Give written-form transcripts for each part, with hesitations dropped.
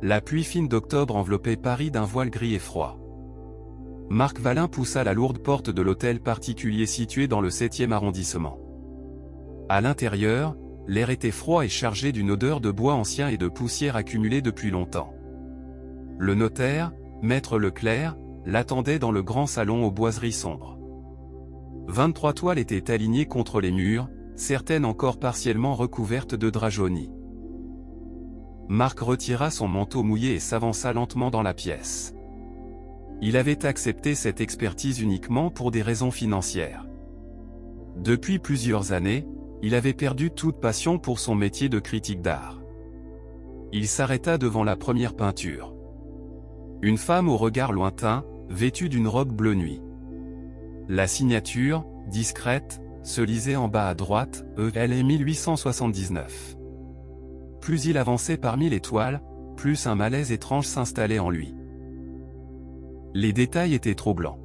La pluie fine d'octobre enveloppait Paris d'un voile gris et froid. Marc Vallin poussa la lourde porte de l'hôtel particulier situé dans le 7e arrondissement. À l'intérieur, l'air était froid et chargé d'une odeur de bois ancien et de poussière accumulée depuis longtemps. Le notaire, maître Leclerc, l'attendait dans le grand salon aux boiseries sombres. 23 toiles étaient alignées contre les murs, certaines encore partiellement recouvertes de drap jauni. Marc retira son manteau mouillé et s'avança lentement dans la pièce. Il avait accepté cette expertise uniquement pour des raisons financières. Depuis plusieurs années, il avait perdu toute passion pour son métier de critique d'art. Il s'arrêta devant la première peinture. Une femme au regard lointain, vêtue d'une robe bleu nuit. La signature, discrète, se lisait en bas à droite, ELE 1879. Plus il avançait parmi les toiles, plus un malaise étrange s'installait en lui. Les détails étaient troublants.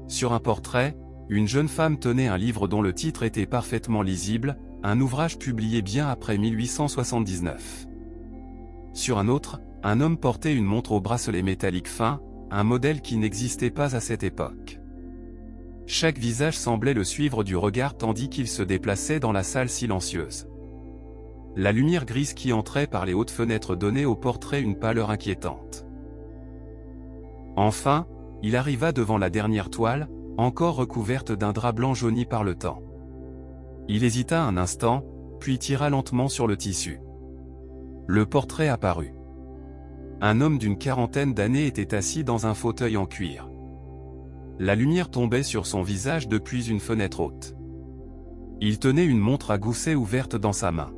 Sur un portrait, une jeune femme tenait un livre dont le titre était parfaitement lisible, un ouvrage publié bien après 1879. Sur un autre, un homme portait une montre au bracelet métallique fin, un modèle qui n'existait pas à cette époque. Chaque visage semblait le suivre du regard tandis qu'il se déplaçait dans la salle silencieuse. La lumière grise qui entrait par les hautes fenêtres donnait au portrait une pâleur inquiétante. Enfin, il arriva devant la dernière toile, encore recouverte d'un drap blanc jauni par le temps. Il hésita un instant, puis tira lentement sur le tissu. Le portrait apparut. Un homme d'une quarantaine d'années était assis dans un fauteuil en cuir. La lumière tombait sur son visage depuis une fenêtre haute. Il tenait une montre à gousset ouverte dans sa main.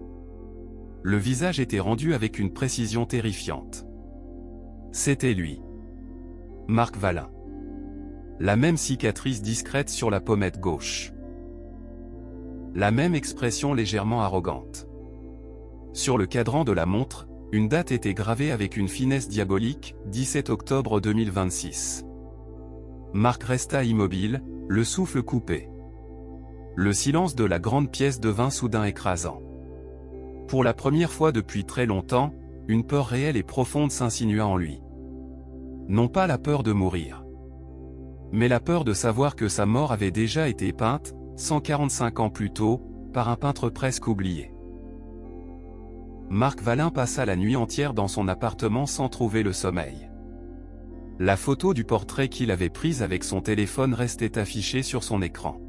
Le visage était rendu avec une précision terrifiante. C'était lui. Marc Vallin. La même cicatrice discrète sur la pommette gauche. La même expression légèrement arrogante. Sur le cadran de la montre, une date était gravée avec une finesse diabolique, 17 octobre 2026. Marc resta immobile, le souffle coupé. Le silence de la grande pièce devint soudain écrasant. Pour la première fois depuis très longtemps, une peur réelle et profonde s'insinua en lui. Non pas la peur de mourir, mais la peur de savoir que sa mort avait déjà été peinte, 145 ans plus tôt, par un peintre presque oublié. Marc Vallin passa la nuit entière dans son appartement sans trouver le sommeil. La photo du portrait qu'il avait prise avec son téléphone restait affichée sur son écran.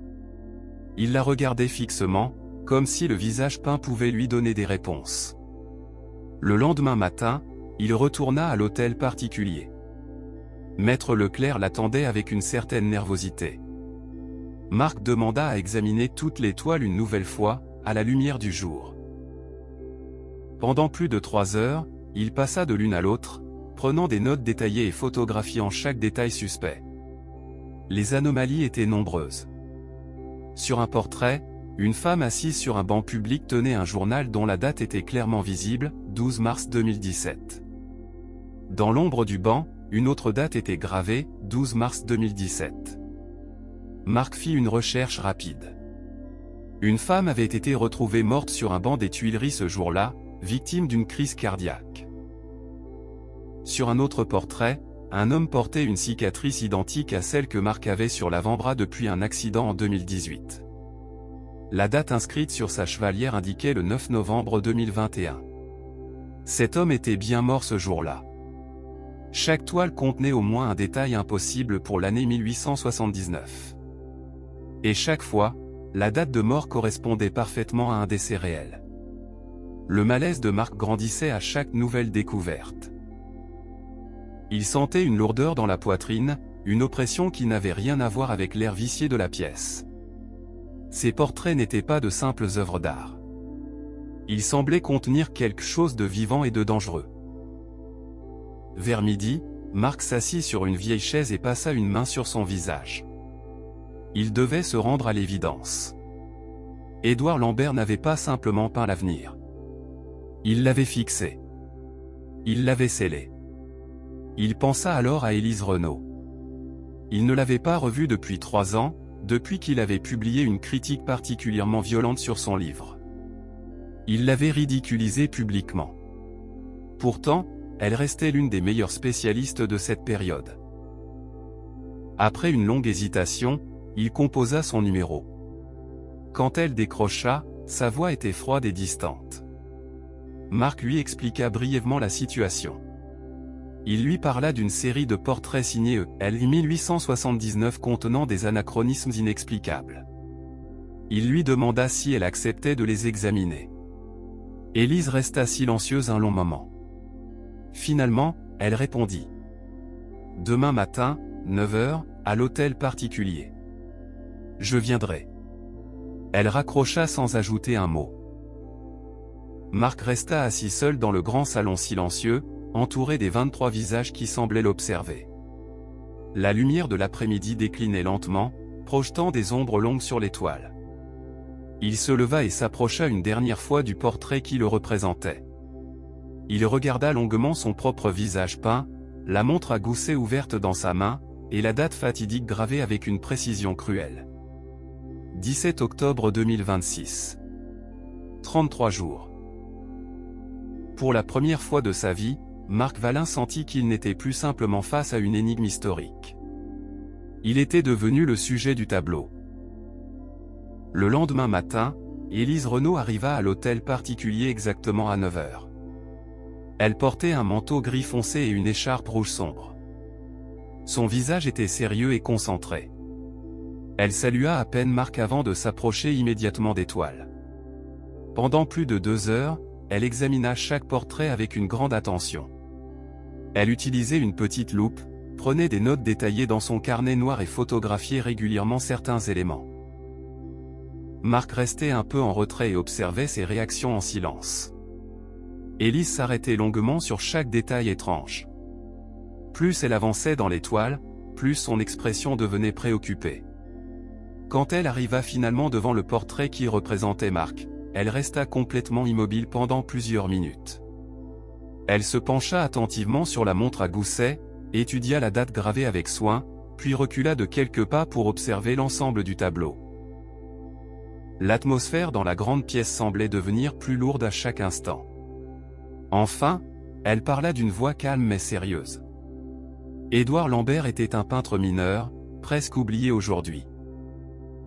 Il la regardait fixement, comme si le visage peint pouvait lui donner des réponses. Le lendemain matin, il retourna à l'hôtel particulier. Maître Leclerc l'attendait avec une certaine nervosité. Marc demanda à examiner toutes les toiles une nouvelle fois, à la lumière du jour. Pendant plus de 3 heures, il passa de l'une à l'autre, prenant des notes détaillées et photographiant chaque détail suspect. Les anomalies étaient nombreuses. Sur un portrait, une femme assise sur un banc public tenait un journal dont la date était clairement visible, 12 mars 2017. Dans l'ombre du banc, une autre date était gravée, 12 mars 2017. Marc fit une recherche rapide. Une femme avait été retrouvée morte sur un banc des Tuileries ce jour-là, victime d'une crise cardiaque. Sur un autre portrait, un homme portait une cicatrice identique à celle que Marc avait sur l'avant-bras depuis un accident en 2018. La date inscrite sur sa chevalière indiquait le 9 novembre 2021. Cet homme était bien mort ce jour-là. Chaque toile contenait au moins un détail impossible pour l'année 1879. Et chaque fois, la date de mort correspondait parfaitement à un décès réel. Le malaise de Marc grandissait à chaque nouvelle découverte. Il sentait une lourdeur dans la poitrine, une oppression qui n'avait rien à voir avec l'air vicié de la pièce. Ces portraits n'étaient pas de simples œuvres d'art. Ils semblaient contenir quelque chose de vivant et de dangereux. Vers midi, Marc s'assit sur une vieille chaise et passa une main sur son visage. Il devait se rendre à l'évidence. Édouard Lambert n'avait pas simplement peint l'avenir. Il l'avait fixé. Il l'avait scellé. Il pensa alors à Élise Renaud. Il ne l'avait pas revue depuis 3 ans, depuis qu'il avait publié une critique particulièrement violente sur son livre. Il l'avait ridiculisée publiquement. Pourtant, elle restait l'une des meilleures spécialistes de cette période. Après une longue hésitation, il composa son numéro. Quand elle décrocha, sa voix était froide et distante. Marc lui expliqua brièvement la situation. Il lui parla d'une série de portraits signés E.L. 1879 contenant des anachronismes inexplicables. Il lui demanda si elle acceptait de les examiner. Élise resta silencieuse un long moment. Finalement, elle répondit. « Demain matin, 9 h, à l'hôtel particulier. Je viendrai. » Elle raccrocha sans ajouter un mot. Marc resta assis seul dans le grand salon silencieux, entouré des 23 visages qui semblaient l'observer. La lumière de l'après-midi déclinait lentement, projetant des ombres longues sur les toiles. Il se leva et s'approcha une dernière fois du portrait qui le représentait. Il regarda longuement son propre visage peint, la montre à gousset ouverte dans sa main, et la date fatidique gravée avec une précision cruelle. 17 octobre 2026. 33 jours. Pour la première fois de sa vie, Marc Valin sentit qu'il n'était plus simplement face à une énigme historique. Il était devenu le sujet du tableau. Le lendemain matin, Élise Renaud arriva à l'hôtel particulier exactement à 9 h. Elle portait un manteau gris foncé et une écharpe rouge sombre. Son visage était sérieux et concentré. Elle salua à peine Marc avant de s'approcher immédiatement des toiles. Pendant plus de 2 heures, elle examina chaque portrait avec une grande attention. Elle utilisait une petite loupe, prenait des notes détaillées dans son carnet noir et photographiait régulièrement certains éléments. Marc restait un peu en retrait et observait ses réactions en silence. Élise s'arrêtait longuement sur chaque détail étrange. Plus elle avançait dans les toiles, plus son expression devenait préoccupée. Quand elle arriva finalement devant le portrait qui représentait Marc, elle resta complètement immobile pendant plusieurs minutes. Elle se pencha attentivement sur la montre à gousset, étudia la date gravée avec soin, puis recula de quelques pas pour observer l'ensemble du tableau. L'atmosphère dans la grande pièce semblait devenir plus lourde à chaque instant. Enfin, elle parla d'une voix calme mais sérieuse. Édouard Lambert était un peintre mineur, presque oublié aujourd'hui.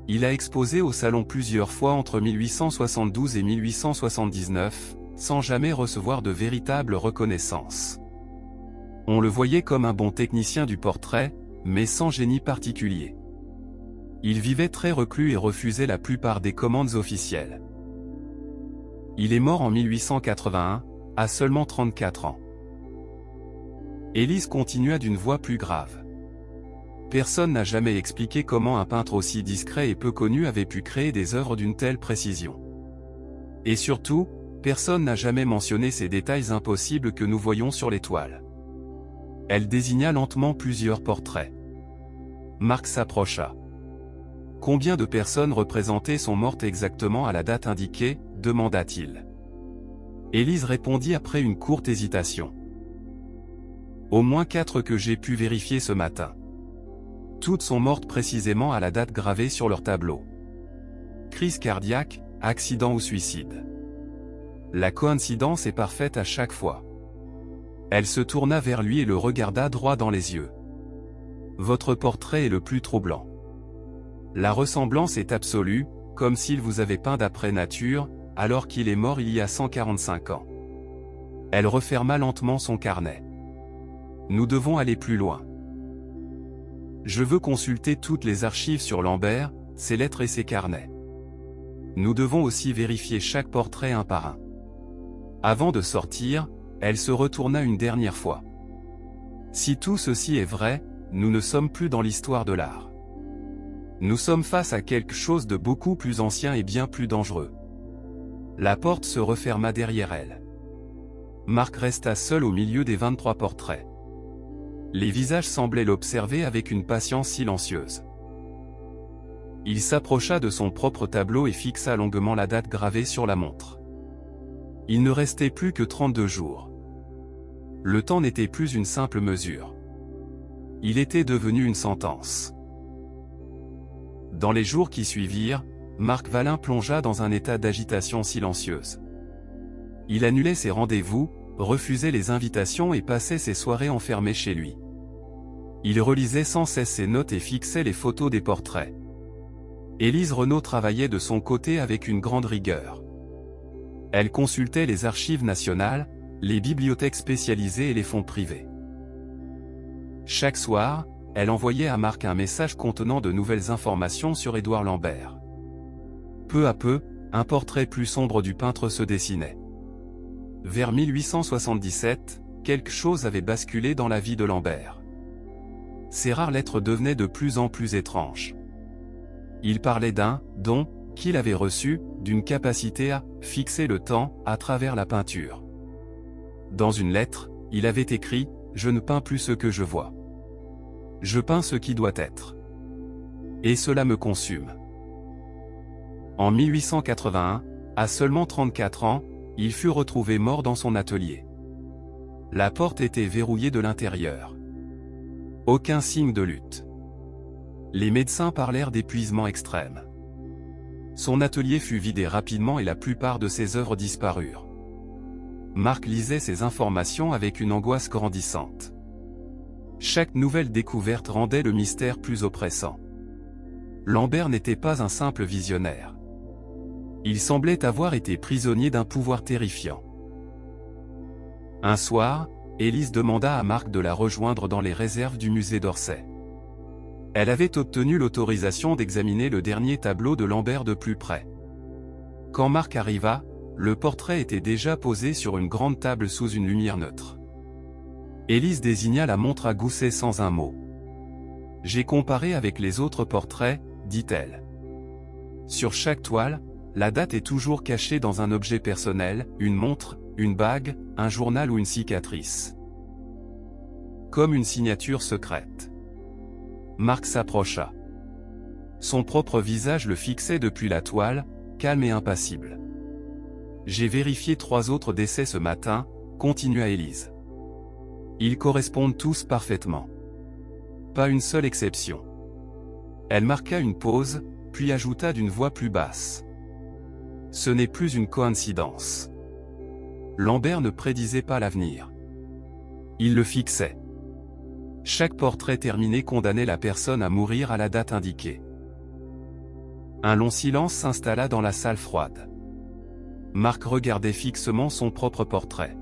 Il a exposé au salon plusieurs fois entre 1872 et 1879, sans jamais recevoir de véritable reconnaissance. On le voyait comme un bon technicien du portrait, mais sans génie particulier. Il vivait très reclus et refusait la plupart des commandes officielles. Il est mort en 1881, à seulement 34 ans. Élise continua d'une voix plus grave. Personne n'a jamais expliqué comment un peintre aussi discret et peu connu avait pu créer des œuvres d'une telle précision. Et surtout, personne n'a jamais mentionné ces détails impossibles que nous voyons sur les toiles. Elle désigna lentement plusieurs portraits. Marc s'approcha. Combien de personnes représentées sont mortes exactement à la date indiquée, demanda-t-il. Élise répondit après une courte hésitation. Au moins 4 que j'ai pu vérifier ce matin. Toutes sont mortes précisément à la date gravée sur leur tableau. Crise cardiaque, accident ou suicide. La coïncidence est parfaite à chaque fois. Elle se tourna vers lui et le regarda droit dans les yeux. Votre portrait est le plus troublant. La ressemblance est absolue, comme s'il vous avait peint d'après nature, alors qu'il est mort il y a 145 ans. Elle referma lentement son carnet. Nous devons aller plus loin. Je veux consulter toutes les archives sur Lambert, ses lettres et ses carnets. Nous devons aussi vérifier chaque portrait un par un. Avant de sortir, elle se retourna une dernière fois. Si tout ceci est vrai, nous ne sommes plus dans l'histoire de l'art. Nous sommes face à quelque chose de beaucoup plus ancien et bien plus dangereux. La porte se referma derrière elle. Marc resta seul au milieu des 23 portraits. Les visages semblaient l'observer avec une patience silencieuse. Il s'approcha de son propre tableau et fixa longuement la date gravée sur la montre. Il ne restait plus que 32 jours. Le temps n'était plus une simple mesure. Il était devenu une sentence. Dans les jours qui suivirent, Marc Valin plongea dans un état d'agitation silencieuse. Il annulait ses rendez-vous, refusait les invitations et passait ses soirées enfermé chez lui. Il relisait sans cesse ses notes et fixait les photos des portraits. Élise Renaud travaillait de son côté avec une grande rigueur. Elle consultait les archives nationales, les bibliothèques spécialisées et les fonds privés. Chaque soir, elle envoyait à Marc un message contenant de nouvelles informations sur Édouard Lambert. Peu à peu, un portrait plus sombre du peintre se dessinait. Vers 1877, quelque chose avait basculé dans la vie de Lambert. Ses rares lettres devenaient de plus en plus étranges. Il parlait d'un don qu'il avait reçu, d'une capacité à fixer le temps à travers la peinture. Dans une lettre, il avait écrit « Je ne peins plus ce que je vois. Je peins ce qui doit être. Et cela me consume ». En 1881, à seulement 34 ans, il fut retrouvé mort dans son atelier. La porte était verrouillée de l'intérieur. Aucun signe de lutte. Les médecins parlèrent d'épuisement extrême. Son atelier fut vidé rapidement et la plupart de ses œuvres disparurent. Marc lisait ces informations avec une angoisse grandissante. Chaque nouvelle découverte rendait le mystère plus oppressant. Lambert n'était pas un simple visionnaire. Il semblait avoir été prisonnier d'un pouvoir terrifiant. Un soir, Élise demanda à Marc de la rejoindre dans les réserves du musée d'Orsay. Elle avait obtenu l'autorisation d'examiner le dernier tableau de Lambert de plus près. Quand Marc arriva, le portrait était déjà posé sur une grande table sous une lumière neutre. Élise désigna la montre à gousset sans un mot. « J'ai comparé avec les autres portraits, dit-elle. Sur chaque toile, la date est toujours cachée dans un objet personnel, une montre, une bague, un journal ou une cicatrice. Comme une signature secrète. » Marc s'approcha. Son propre visage le fixait depuis la toile, calme et impassible. « J'ai vérifié 3 autres décès ce matin, » continua Élise. « Ils correspondent tous parfaitement. Pas une seule exception. » Elle marqua une pause, puis ajouta d'une voix plus basse. « Ce n'est plus une coïncidence. Lambert ne prédisait pas l'avenir. Il le fixait. Chaque portrait terminé condamnait la personne à mourir à la date indiquée. » Un long silence s'installa dans la salle froide. Marc regardait fixement son propre portrait.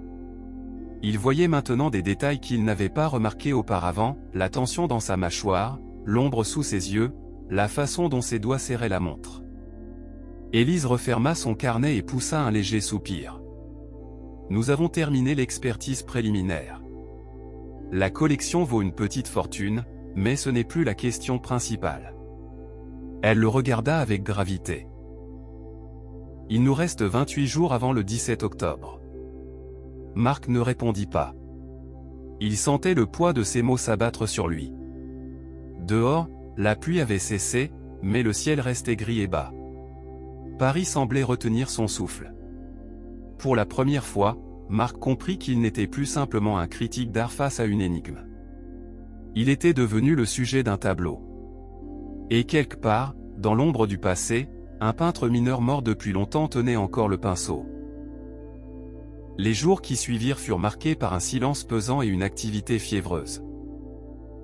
Il voyait maintenant des détails qu'il n'avait pas remarqués auparavant, la tension dans sa mâchoire, l'ombre sous ses yeux, la façon dont ses doigts serraient la montre. Élise referma son carnet et poussa un léger soupir. « Nous avons terminé l'expertise préliminaire. La collection vaut une petite fortune, mais ce n'est plus la question principale. » Elle le regarda avec gravité. « Il nous reste 28 jours avant le 17 octobre. » Marc ne répondit pas. Il sentait le poids de ses mots s'abattre sur lui. Dehors, la pluie avait cessé, mais le ciel restait gris et bas. Paris semblait retenir son souffle. Pour la première fois, Marc comprit qu'il n'était plus simplement un critique d'art face à une énigme. Il était devenu le sujet d'un tableau. Et quelque part, dans l'ombre du passé, un peintre mineur mort depuis longtemps tenait encore le pinceau. Les jours qui suivirent furent marqués par un silence pesant et une activité fiévreuse.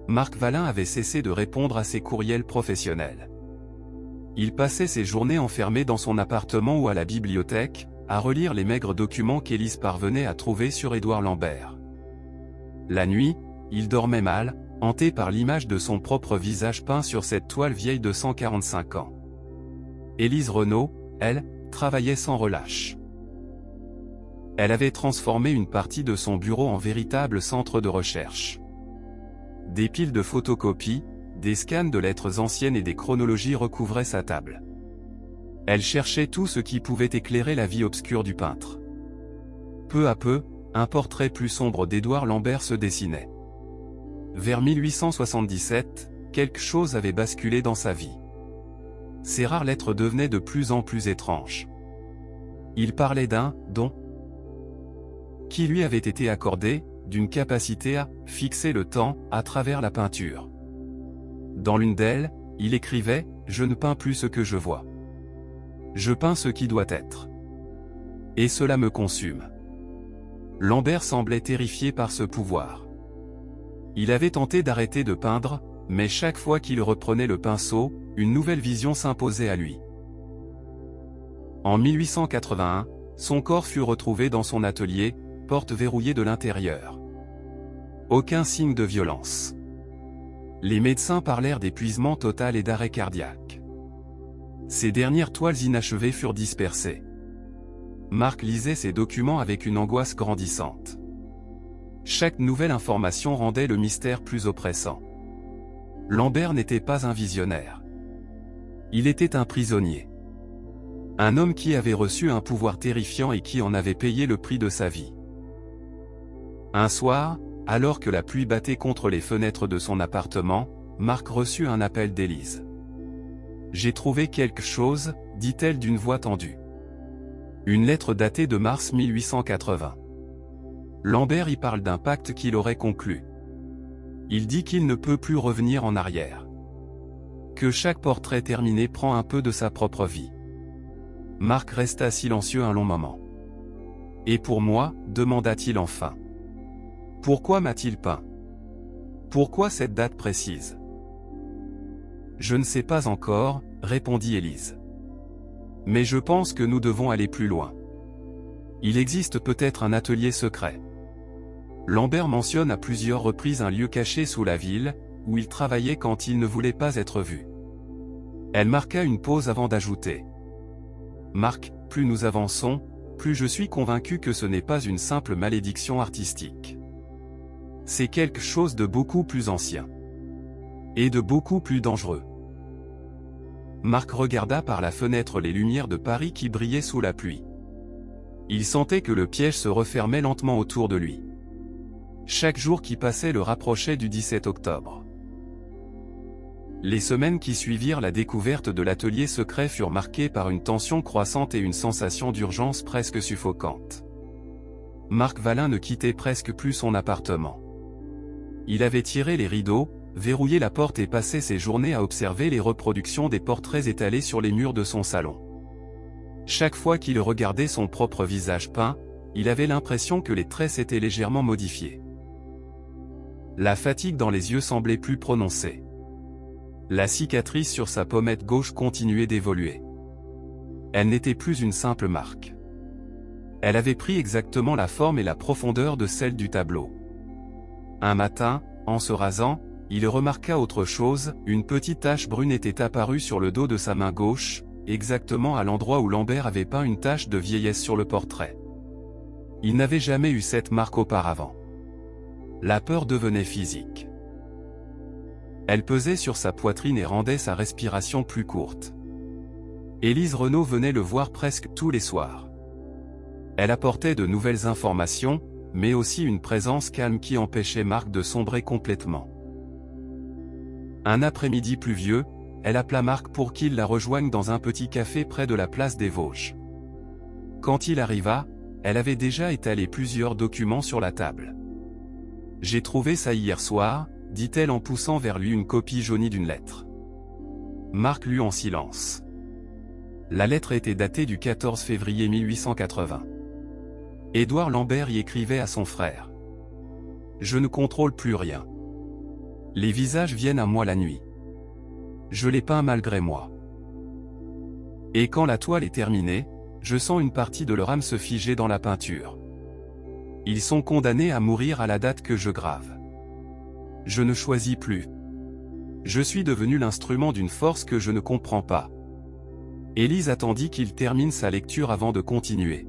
Marc Vallin avait cessé de répondre à ses courriels professionnels. Il passait ses journées enfermé dans son appartement ou à la bibliothèque, à relire les maigres documents qu'Élise parvenait à trouver sur Édouard Lambert. La nuit, il dormait mal, hanté par l'image de son propre visage peint sur cette toile vieille de 145 ans. Élise Renaud, elle, travaillait sans relâche. Elle avait transformé une partie de son bureau en véritable centre de recherche. Des piles de photocopies, des scans de lettres anciennes et des chronologies recouvraient sa table. Elle cherchait tout ce qui pouvait éclairer la vie obscure du peintre. Peu à peu, un portrait plus sombre d'Édouard Lambert se dessinait. Vers 1877, quelque chose avait basculé dans sa vie. Ses rares lettres devenaient de plus en plus étranges. Il parlait d'un « don » qui lui avait été accordé, d'une capacité à fixer le temps à travers la peinture. Dans l'une d'elles, il écrivait « Je ne peins plus ce que je vois. Je peins ce qui doit être. Et cela me consume. » Lambert semblait terrifié par ce pouvoir. Il avait tenté d'arrêter de peindre, mais chaque fois qu'il reprenait le pinceau, une nouvelle vision s'imposait à lui. En 1881, son corps fut retrouvé dans son atelier, porte verrouillée de l'intérieur. Aucun signe de violence. Les médecins parlèrent d'épuisement total et d'arrêt cardiaque. Ses dernières toiles inachevées furent dispersées. Marc lisait ses documents avec une angoisse grandissante. Chaque nouvelle information rendait le mystère plus oppressant. Lambert n'était pas un visionnaire. Il était un prisonnier. Un homme qui avait reçu un pouvoir terrifiant et qui en avait payé le prix de sa vie. Un soir, alors que la pluie battait contre les fenêtres de son appartement, Marc reçut un appel d'Élise. « J'ai trouvé quelque chose », dit-elle d'une voix tendue. Une lettre datée de mars 1880. Lambert y parle d'un pacte qu'il aurait conclu. Il dit qu'il ne peut plus revenir en arrière. Que chaque portrait terminé prend un peu de sa propre vie. Marc resta silencieux un long moment. « Et pour moi ?» demanda-t-il enfin. « Pourquoi m'a-t-il peint? Pourquoi cette date précise ?»« Je ne sais pas encore, » répondit Élise. « Mais je pense que nous devons aller plus loin. Il existe peut-être un atelier secret. » Lambert mentionne à plusieurs reprises un lieu caché sous la ville, où il travaillait quand il ne voulait pas être vu. Elle marqua une pause avant d'ajouter. « Marc, plus nous avançons, plus je suis convaincu que ce n'est pas une simple malédiction artistique. C'est quelque chose de beaucoup plus ancien. Et de beaucoup plus dangereux. » Marc regarda par la fenêtre les lumières de Paris qui brillaient sous la pluie. Il sentait que le piège se refermait lentement autour de lui. Chaque jour qui passait le rapprochait du 17 octobre. Les semaines qui suivirent la découverte de l'atelier secret furent marquées par une tension croissante et une sensation d'urgence presque suffocante. Marc Vallin ne quittait presque plus son appartement. Il avait tiré les rideaux, verrouillé la porte et passé ses journées à observer les reproductions des portraits étalés sur les murs de son salon. Chaque fois qu'il regardait son propre visage peint, il avait l'impression que les traits s'étaient légèrement modifiés. La fatigue dans les yeux semblait plus prononcée. La cicatrice sur sa pommette gauche continuait d'évoluer. Elle n'était plus une simple marque. Elle avait pris exactement la forme et la profondeur de celle du tableau. Un matin, en se rasant, il remarqua autre chose, une petite tache brune était apparue sur le dos de sa main gauche, exactement à l'endroit où Lambert avait peint une tache de vieillesse sur le portrait. Il n'avait jamais eu cette marque auparavant. La peur devenait physique. Elle pesait sur sa poitrine et rendait sa respiration plus courte. Élise Renaud venait le voir presque tous les soirs. Elle apportait de nouvelles informations, mais aussi une présence calme qui empêchait Marc de sombrer complètement. Un après-midi pluvieux, elle appela Marc pour qu'il la rejoigne dans un petit café près de la place des Vosges. Quand il arriva, elle avait déjà étalé plusieurs documents sur la table. « J'ai trouvé ça hier soir », dit-elle en poussant vers lui une copie jaunie d'une lettre. Marc lut en silence. La lettre était datée du 14 février 1880. Édouard Lambert y écrivait à son frère. « Je ne contrôle plus rien. Les visages viennent à moi la nuit. Je les peins malgré moi. Et quand la toile est terminée, je sens une partie de leur âme se figer dans la peinture. Ils sont condamnés à mourir à la date que je grave. Je ne choisis plus. Je suis devenu l'instrument d'une force que je ne comprends pas. » Élise attendit qu'il termine sa lecture avant de continuer.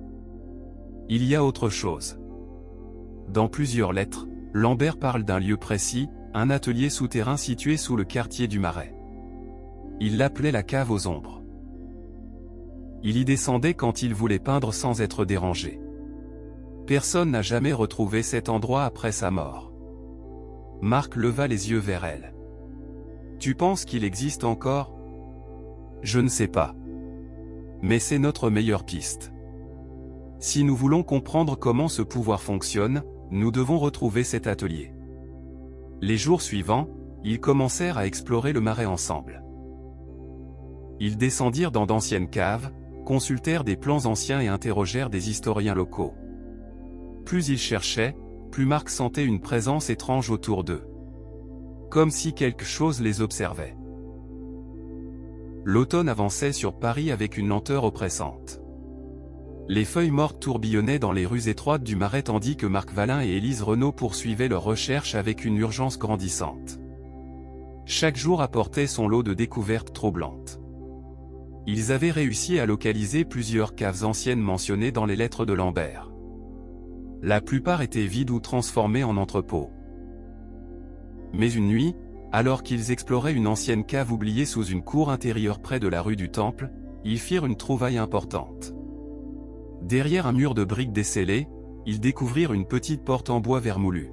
« Il y a autre chose. » Dans plusieurs lettres, Lambert parle d'un lieu précis, un atelier souterrain situé sous le quartier du Marais. Il l'appelait la cave aux ombres. Il y descendait quand il voulait peindre sans être dérangé. Personne n'a jamais retrouvé cet endroit après sa mort. Marc leva les yeux vers elle. « Tu penses qu'il existe encore ? » ?»« Je ne sais pas. Mais c'est notre meilleure piste. Si nous voulons comprendre comment ce pouvoir fonctionne, nous devons retrouver cet atelier. » Les jours suivants, ils commencèrent à explorer le Marais ensemble. Ils descendirent dans d'anciennes caves, consultèrent des plans anciens et interrogèrent des historiens locaux. plus ils cherchaient, plus Marc sentait une présence étrange autour d'eux. Comme si quelque chose les observait. L'automne avançait sur Paris avec une lenteur oppressante. Les feuilles mortes tourbillonnaient dans les rues étroites du Marais tandis que Marc Valin et Élise Renaud poursuivaient leurs recherches avec une urgence grandissante. Chaque jour apportait son lot de découvertes troublantes. Ils avaient réussi à localiser plusieurs caves anciennes mentionnées dans les lettres de Lambert. La plupart étaient vides ou transformées en entrepôts. Mais une nuit, alors qu'ils exploraient une ancienne cave oubliée sous une cour intérieure près de la rue du Temple, ils firent une trouvaille importante. Derrière un mur de briques descellées, ils découvrirent une petite porte en bois vermoulu.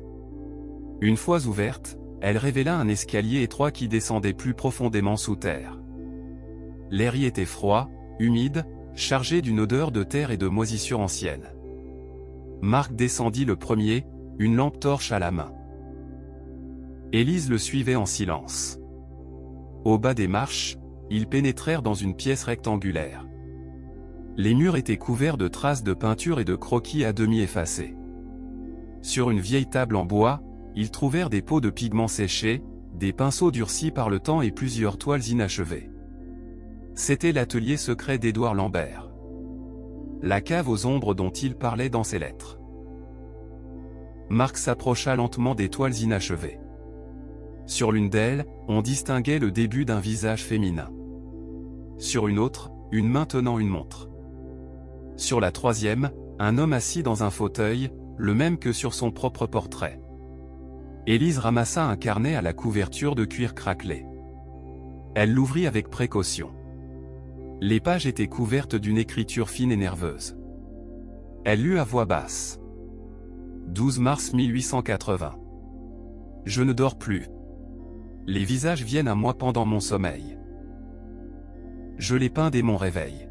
Une fois ouverte, elle révéla un escalier étroit qui descendait plus profondément sous terre. L'air y était froid, humide, chargé d'une odeur de terre et de moisissure ancienne. Marc descendit le premier, une lampe torche à la main. Élise le suivait en silence. Au bas des marches, ils pénétrèrent dans une pièce rectangulaire. Les murs étaient couverts de traces de peinture et de croquis à demi effacés. Sur une vieille table en bois, ils trouvèrent des pots de pigments séchés, des pinceaux durcis par le temps et plusieurs toiles inachevées. C'était l'atelier secret d'Édouard Lambert. La cave aux ombres dont il parlait dans ses lettres. Marc s'approcha lentement des toiles inachevées. Sur l'une d'elles, on distinguait le début d'un visage féminin. Sur une autre, une main tenant une montre. Sur la troisième, un homme assis dans un fauteuil, le même que sur son propre portrait. Élise ramassa un carnet à la couverture de cuir craquelé. Elle l'ouvrit avec précaution. Les pages étaient couvertes d'une écriture fine et nerveuse. Elle lut à voix basse. 12 mars 1880. Je ne dors plus. Les visages viennent à moi pendant mon sommeil. Je les peins dès mon réveil.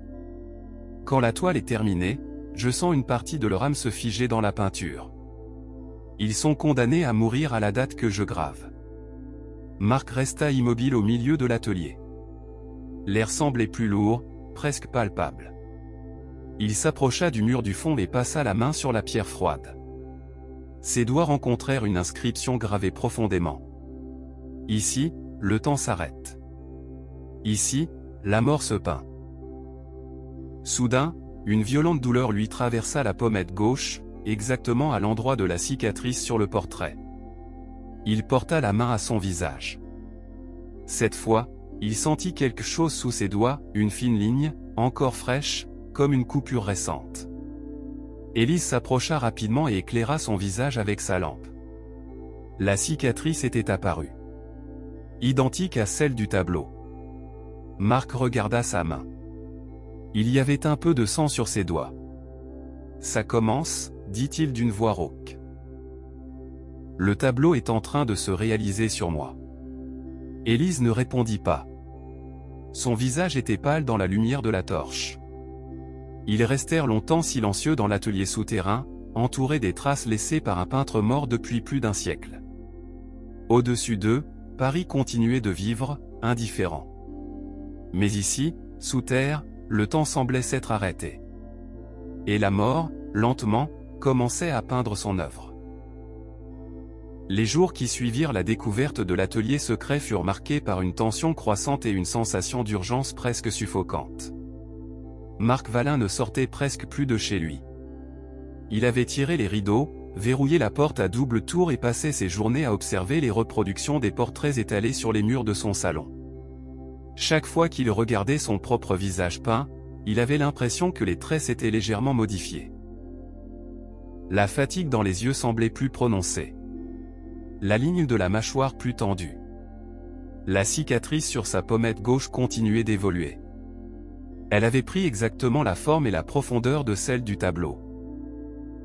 Quand la toile est terminée, je sens une partie de leur âme se figer dans la peinture. Ils sont condamnés à mourir à la date que je grave. Marc resta immobile au milieu de l'atelier. L'air semblait plus lourd, presque palpable. Il s'approcha du mur du fond et passa la main sur la pierre froide. Ses doigts rencontrèrent une inscription gravée profondément. Ici, le temps s'arrête. Ici, la mort se peint. Soudain, une violente douleur lui traversa la pommette gauche, exactement à l'endroit de la cicatrice sur le portrait. Il porta la main à son visage. Cette fois, il sentit quelque chose sous ses doigts, une fine ligne, encore fraîche, comme une coupure récente. Élise s'approcha rapidement et éclaira son visage avec sa lampe. La cicatrice était apparue. Identique à celle du tableau. Marc regarda sa main. Il y avait un peu de sang sur ses doigts. Ça commence, dit-il d'une voix rauque. Le tableau est en train de se réaliser sur moi. Élise ne répondit pas. Son visage était pâle dans la lumière de la torche. Ils restèrent longtemps silencieux dans l'atelier souterrain, entourés des traces laissées par un peintre mort depuis plus d'un siècle. Au-dessus d'eux, Paris continuait de vivre, indifférent. Mais ici, sous terre, le temps semblait s'être arrêté. Et la mort, lentement, commençait à peindre son œuvre. Les jours qui suivirent la découverte de l'atelier secret furent marqués par une tension croissante et une sensation d'urgence presque suffocante. Marc Valin ne sortait presque plus de chez lui. Il avait tiré les rideaux, verrouillé la porte à double tour et passé ses journées à observer les reproductions des portraits étalés sur les murs de son salon. Chaque fois qu'il regardait son propre visage peint, il avait l'impression que les traits s'étaient légèrement modifiés. La fatigue dans les yeux semblait plus prononcée. La ligne de la mâchoire plus tendue. La cicatrice sur sa pommette gauche continuait d'évoluer. Elle avait pris exactement la forme et la profondeur de celle du tableau.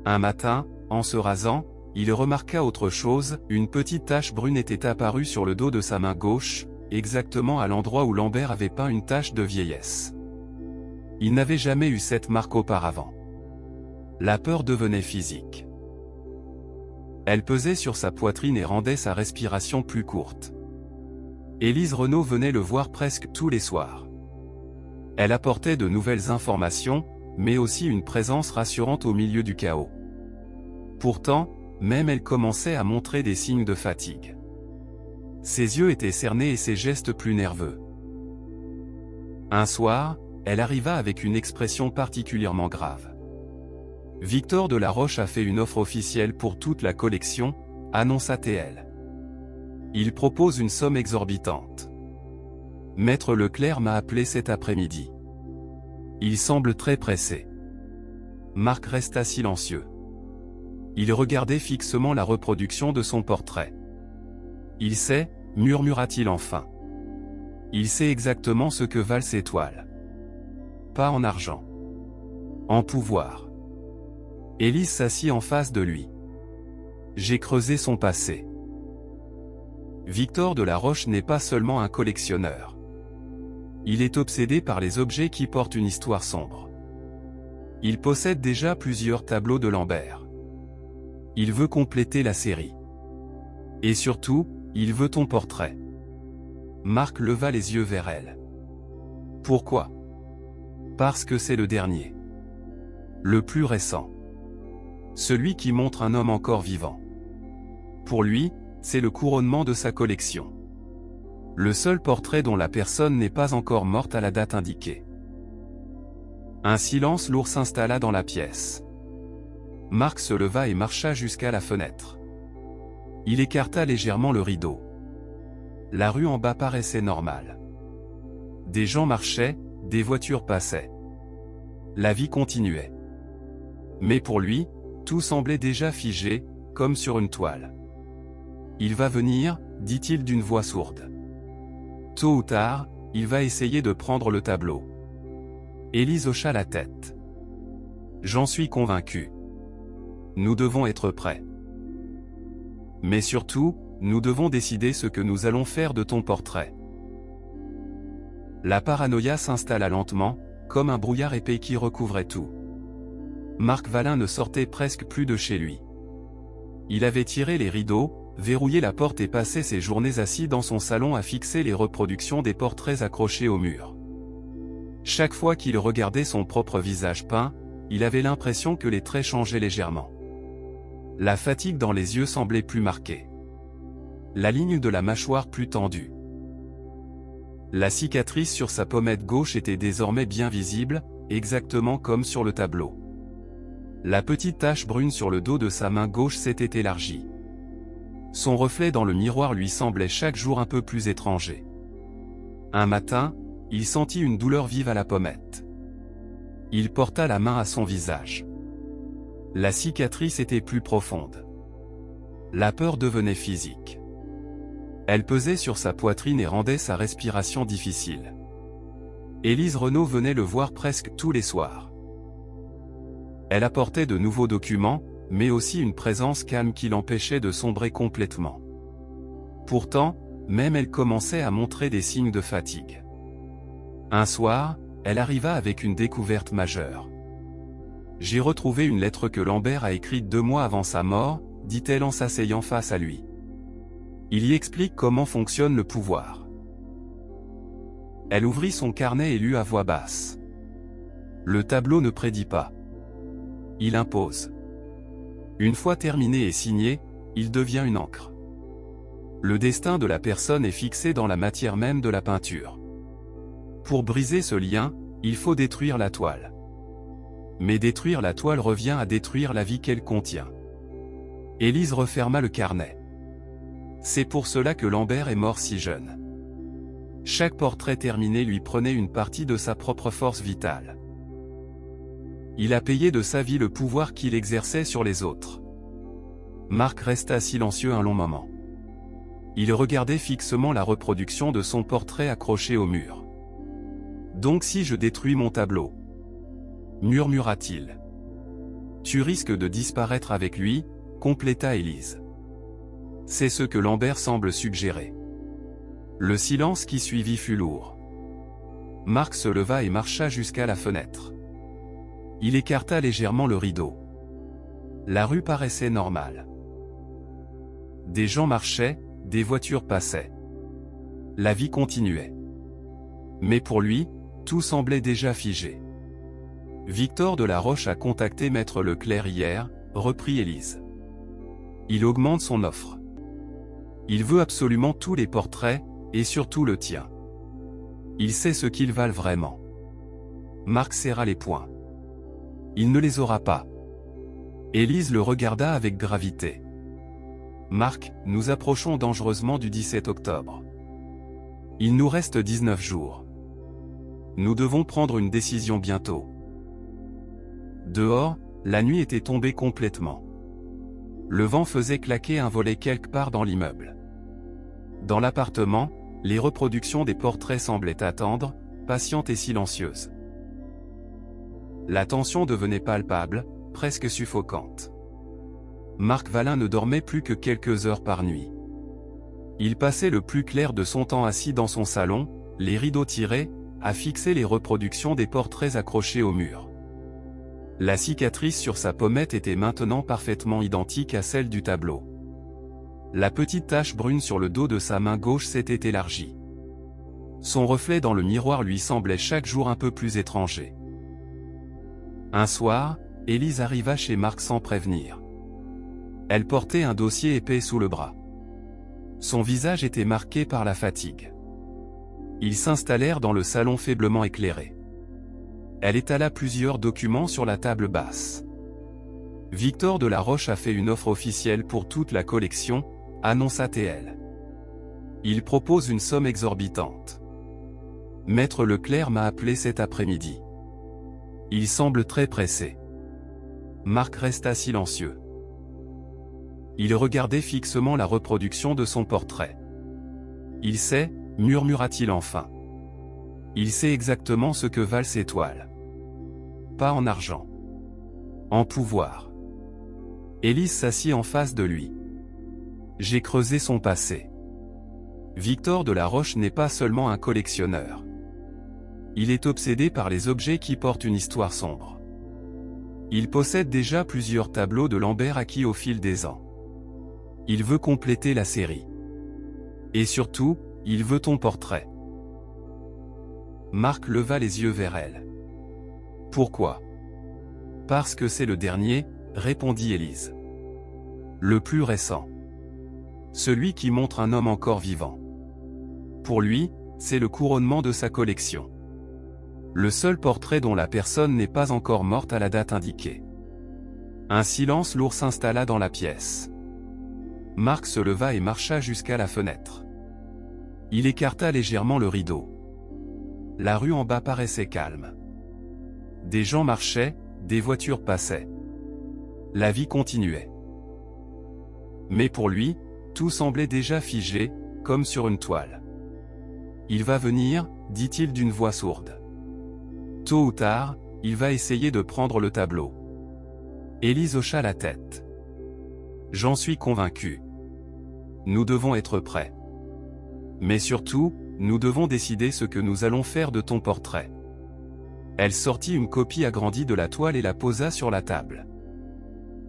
Un matin, en se rasant, il remarqua autre chose, une petite tache brune était apparue sur le dos de sa main gauche, exactement à l'endroit où Lambert avait peint une tache de vieillesse. Il n'avait jamais eu cette marque auparavant. La peur devenait physique. Elle pesait sur sa poitrine et rendait sa respiration plus courte. Élise Renaud venait le voir presque tous les soirs. Elle apportait de nouvelles informations, mais aussi une présence rassurante au milieu du chaos. Pourtant, même elle commençait à montrer des signes de fatigue. Ses yeux étaient cernés et ses gestes plus nerveux. Un soir, elle arriva avec une expression particulièrement grave. « Victor de la Roche a fait une offre officielle pour toute la collection », annonça-t-elle. « Il propose une somme exorbitante. Maître Leclerc m'a appelé cet après-midi. Il semble très pressé. » Marc resta silencieux. Il regardait fixement la reproduction de son portrait. « Il sait, murmura-t-il enfin. Il sait exactement ce que valent ces toiles. Pas en argent. En pouvoir. » Élise s'assit en face de lui. « J'ai creusé son passé. Victor de la Roche n'est pas seulement un collectionneur. Il est obsédé par les objets qui portent une histoire sombre. Il possède déjà plusieurs tableaux de Lambert. Il veut compléter la série. Et surtout, il veut ton portrait. » Marc leva les yeux vers elle. « Pourquoi ? » « Parce que c'est le dernier. Le plus récent. Celui qui montre un homme encore vivant. Pour lui, c'est le couronnement de sa collection. Le seul portrait dont la personne n'est pas encore morte à la date indiquée. » Un silence lourd s'installa dans la pièce. Marc se leva et marcha jusqu'à la fenêtre. Il écarta légèrement le rideau. La rue en bas paraissait normale. Des gens marchaient, des voitures passaient. La vie continuait. Mais pour lui, tout semblait déjà figé, comme sur une toile. « Il va venir, dit-il d'une voix sourde. Tôt ou tard, il va essayer de prendre le tableau. » Élise hocha la tête. « J'en suis convaincu. Nous devons être prêts. Mais surtout, nous devons décider ce que nous allons faire de ton portrait. » La paranoïa s'installa lentement, comme un brouillard épais qui recouvrait tout. Marc Vallin ne sortait presque plus de chez lui. Il avait tiré les rideaux, verrouillé la porte et passé ses journées assis dans son salon à fixer les reproductions des portraits accrochés au mur. Chaque fois qu'il regardait son propre visage peint, il avait l'impression que les traits changeaient légèrement. La fatigue dans les yeux semblait plus marquée. La ligne de la mâchoire plus tendue. La cicatrice sur sa pommette gauche était désormais bien visible, exactement comme sur le tableau. La petite tache brune sur le dos de sa main gauche s'était élargie. Son reflet dans le miroir lui semblait chaque jour un peu plus étranger. Un matin, il sentit une douleur vive à la pommette. Il porta la main à son visage. La cicatrice était plus profonde. La peur devenait physique. Elle pesait sur sa poitrine et rendait sa respiration difficile. Élise Renaud venait le voir presque tous les soirs. Elle apportait de nouveaux documents, mais aussi une présence calme qui l'empêchait de sombrer complètement. Pourtant, même elle commençait à montrer des signes de fatigue. Un soir, elle arriva avec une découverte majeure. « J'ai retrouvé une lettre que Lambert a écrite 2 mois avant sa mort », dit-elle en s'asseyant face à lui. Il y explique comment fonctionne le pouvoir. Elle ouvrit son carnet et lut à voix basse. Le tableau ne prédit pas. Il impose. Une fois terminé et signé, il devient une encre. Le destin de la personne est fixé dans la matière même de la peinture. Pour briser ce lien, il faut détruire la toile. Mais détruire la toile revient à détruire la vie qu'elle contient. Élise referma le carnet. C'est pour cela que Lambert est mort si jeune. Chaque portrait terminé lui prenait une partie de sa propre force vitale. Il a payé de sa vie le pouvoir qu'il exerçait sur les autres. Marc resta silencieux un long moment. Il regardait fixement la reproduction de son portrait accroché au mur. « Donc si je détruis mon tableau ?» murmura-t-il. « Tu risques de disparaître avec lui », compléta Élise. C'est ce que Lambert semble suggérer. Le silence qui suivit fut lourd. Marc se leva et marcha jusqu'à la fenêtre. Il écarta légèrement le rideau. La rue paraissait normale. Des gens marchaient, des voitures passaient. La vie continuait. Mais pour lui, tout semblait déjà figé. Victor de la Roche a contacté Maître Leclerc hier, reprit Élise. Il augmente son offre. Il veut absolument tous les portraits, et surtout le tien. Il sait ce qu'ils valent vraiment. Marc serra les poings. Il ne les aura pas. Élise le regarda avec gravité. Marc, nous approchons dangereusement du 17 octobre. Il nous reste 19 jours. Nous devons prendre une décision bientôt. Dehors, la nuit était tombée complètement. Le vent faisait claquer un volet quelque part dans l'immeuble. Dans l'appartement, les reproductions des portraits semblaient attendre, patientes et silencieuses. La tension devenait palpable, presque suffocante. Marc Vallin ne dormait plus que quelques heures par nuit. Il passait le plus clair de son temps assis dans son salon, les rideaux tirés, à fixer les reproductions des portraits accrochés au mur. La cicatrice sur sa pommette était maintenant parfaitement identique à celle du tableau. La petite tache brune sur le dos de sa main gauche s'était élargie. Son reflet dans le miroir lui semblait chaque jour un peu plus étranger. Un soir, Élise arriva chez Marc sans prévenir. Elle portait un dossier épais sous le bras. Son visage était marqué par la fatigue. Ils s'installèrent dans le salon faiblement éclairé. Elle étala plusieurs documents sur la table basse. Victor de la Roche a fait une offre officielle pour toute la collection, annonça-t-elle. Il propose une somme exorbitante. Maître Leclerc m'a appelé cet après-midi. Il semble très pressé. Marc resta silencieux. Il regardait fixement la reproduction de son portrait. Il sait, murmura-t-il enfin. Il sait exactement ce que valent ces toiles. Pas en argent. En pouvoir. Élise s'assit en face de lui. J'ai creusé son passé. Victor de la Roche n'est pas seulement un collectionneur. Il est obsédé par les objets qui portent une histoire sombre. Il possède déjà plusieurs tableaux de Lambert acquis au fil des ans. Il veut compléter la série. Et surtout, il veut ton portrait. Marc leva les yeux vers elle. Pourquoi? Parce que c'est le dernier, répondit Élise. Le plus récent. Celui qui montre un homme encore vivant. Pour lui, c'est le couronnement de sa collection. Le seul portrait dont la personne n'est pas encore morte à la date indiquée. Un silence lourd s'installa dans la pièce. Marc se leva et marcha jusqu'à la fenêtre. Il écarta légèrement le rideau. La rue en bas paraissait calme. Des gens marchaient, des voitures passaient. La vie continuait. Mais pour lui, tout semblait déjà figé, comme sur une toile. Il va venir, dit-il d'une voix sourde. Tôt ou tard, il va essayer de prendre le tableau. Élise hocha la tête. J'en suis convaincu. Nous devons être prêts. Mais surtout, nous devons décider ce que nous allons faire de ton portrait. Elle sortit une copie agrandie de la toile et la posa sur la table.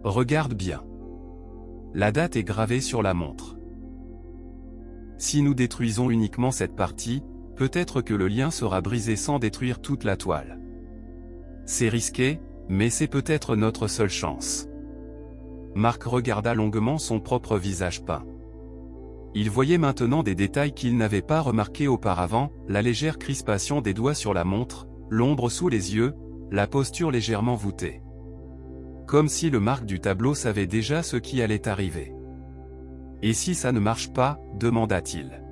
Regarde bien. La date est gravée sur la montre. Si nous détruisons uniquement cette partie, peut-être que le lien sera brisé sans détruire toute la toile. C'est risqué, mais c'est peut-être notre seule chance. Marc regarda longuement son propre visage peint. Il voyait maintenant des détails qu'il n'avait pas remarqués auparavant, la légère crispation des doigts sur la montre, l'ombre sous les yeux, la posture légèrement voûtée. Comme si le Marc du tableau savait déjà ce qui allait arriver. Et si ça ne marche pas, demanda-t-il.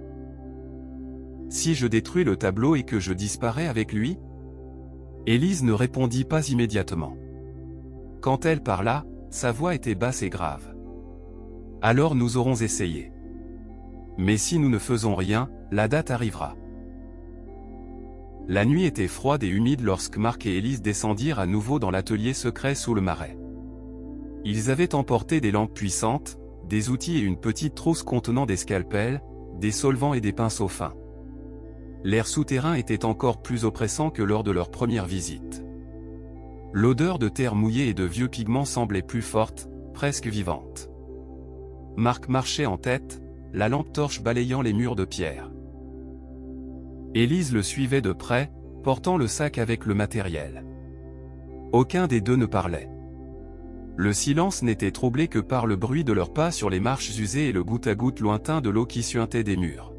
Si je détruis le tableau et que je disparais avec lui? Élise ne répondit pas immédiatement. Quand elle parla, sa voix était basse et grave. Alors nous aurons essayé. Mais si nous ne faisons rien, la date arrivera. La nuit était froide et humide lorsque Marc et Élise descendirent à nouveau dans l'atelier secret sous le marais. Ils avaient emporté des lampes puissantes, des outils et une petite trousse contenant des scalpels, des solvants et des pinceaux fins. L'air souterrain était encore plus oppressant que lors de leur première visite. L'odeur de terre mouillée et de vieux pigments semblait plus forte, presque vivante. Marc marchait en tête, la lampe torche balayant les murs de pierre. Élise le suivait de près, portant le sac avec le matériel. Aucun des deux ne parlait. Le silence n'était troublé que par le bruit de leurs pas sur les marches usées et le goutte-à-goutte lointain de l'eau qui suintait des murs.